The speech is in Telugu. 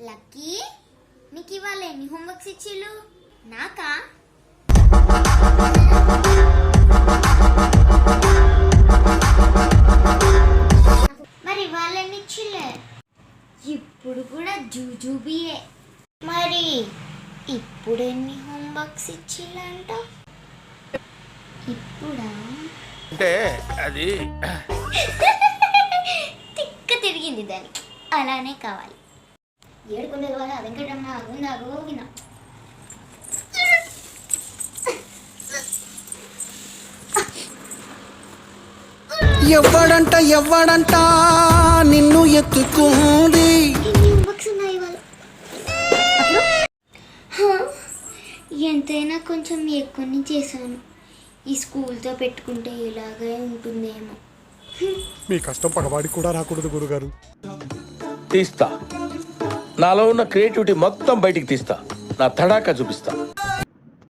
లక్కీ, నీకు ఇవాళ ఎన్ని హోంవర్క్స్ ఇచ్చిళ్ళు? నాకా? మరి ఇవాళ ఎన్ని ఇచ్చిళ్ళే? ఇప్పుడు కూడా జూజూబియే. మరి ఇప్పుడు ఎన్ని హోంవర్క్స్ ఇచ్చిళ్ళంట? ఇప్పుడా అంటే అది తిక్క తిరిగింది దానికి. అలానే కావాలి. ఏడుకుండే వాళ్ళ వెంకటరమణ ఉందా గోవింద. ఎవ్వడంట నిన్ను ఎత్తుకుంది. ఎంతైనా కొంచెం ఎక్కువని చేశాను. ఈ స్కూల్తో పెట్టుకుంటే ఇలాగే ఉంటుందేమో. మీ కష్టం పగవాడికి కూడా రాకూడదు గురుగారు. తీస్తా, నాలో ఉన్న క్రియేటివిటీ మొత్తం బయటికి తీస్తా, నా తడాకా చూపిస్తా.